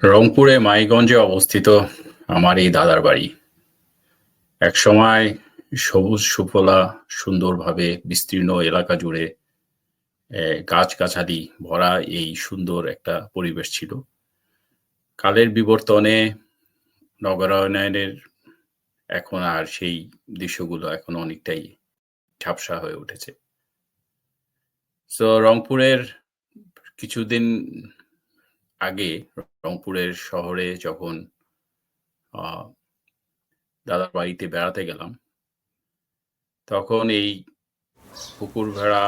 রংপুরে মাইগঞ্জে অবস্থিত আমার এই দাদার বাড়ি। একসময় সবুজ সুফলা সুন্দরভাবে বিস্তীর্ণ এলাকা জুড়ে গাছগাছালি ভরা এই সুন্দর একটা পরিবেশ ছিল। কালের বিবর্তনে নগরায়নের এখন আর সেই দৃশ্যগুলো এখন অনেকটাই ঝাপসা হয়ে উঠেছে। রংপুরের কিছুদিন আগে রংপুরের শহরে যখন আহ দাদার বাড়িতে বেড়াতে গেলাম, তখন এই পুকুর ভেড়া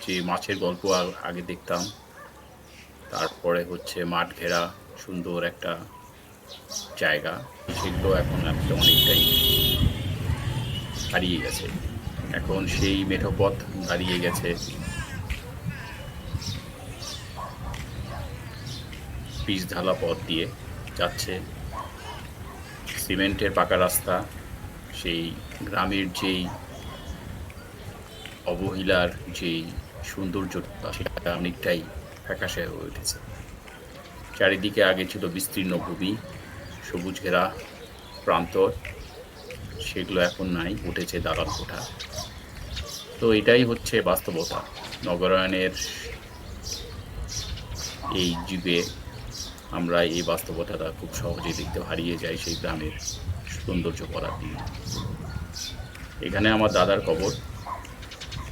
যে মাছের গল্প আগে দেখতাম, তারপরে হচ্ছে মাঠ ঘেরা সুন্দর একটা জায়গা, সেগুলো এখন অনেকটাই হারিয়ে গেছে। এখন সেই মেঠো পথ দাঁড়িয়ে গেছে পিচ ঢালা পথ দিয়ে যাচ্ছে, সিমেন্টের পাকা রাস্তা, সেই গ্রামের যেই অবহেলার যেই সৌন্দর্যটা সেটা অনেকটাই ফ্যাকাশে হয়ে উঠেছে। চারিদিকে আগে ছিল বিস্তীর্ণ ভূমি, সবুজ ঘেরা প্রান্তর, সেগুলো এখন নাই, উঠেছে দালাল কোঠা। তো এটাই হচ্ছে বাস্তবতা। নগরায়নের এই যুগে আমরা এই বাস্তবতাটা খুব সহজেই দেখতে হারিয়ে যাই সেই গ্রামের সৌন্দর্য করার দিন। এখানে আমার দাদার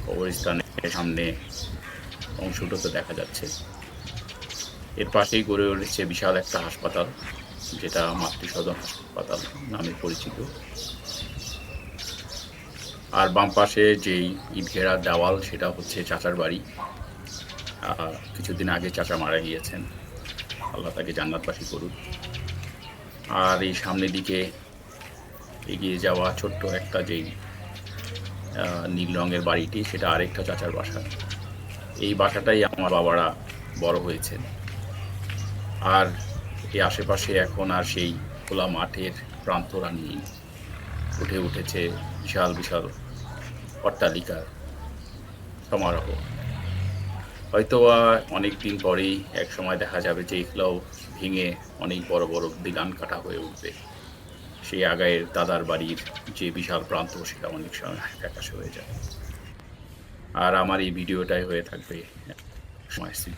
কবরস্থানের সামনে অংশটুকু দেখা যাচ্ছে। এর পাশেই গড়ে উঠেছে বিশাল একটা হাসপাতাল, যেটা মাতৃসদন হাসপাতাল নামে পরিচিত। আর বাম পাশে যেই ইট ঘেরা দেওয়াল, সেটা হচ্ছে চাচার বাড়ি। কিছুদিন আগে চাচা মারা গিয়েছেন, আল্লাহ তাকে জান্নাতবাসী করুন। আর এই সামনের দিকে এগিয়ে যাওয়া ছোট্ট একটা যেই নীল রঙের বাড়িটি, সেটা আরেকটা চাচার বাসা। এই বাসাটাই আমার বাবারা বড় হয়েছেন। আর এই আশেপাশে এখন আর সেই খোলা মাঠের প্রান্তরা নেই, উঠে উঠেছে বিশাল বিশাল অট্টালিকার সমারোহ। হয়তো অনেক দিন পরেই এক সময় দেখা যাবে যে এগুলোও ভেঙে অনেক বড় বড় দিলান কাটা হয়ে উঠবে। সেই আগায়ের দাদার বাড়ির যে বিশাল প্রান্ত, সেটা অনেক সময় ফ্যাকাশে হয়ে যাবে। আর আমার এই ভিডিওটাই হয়ে থাকবে সময়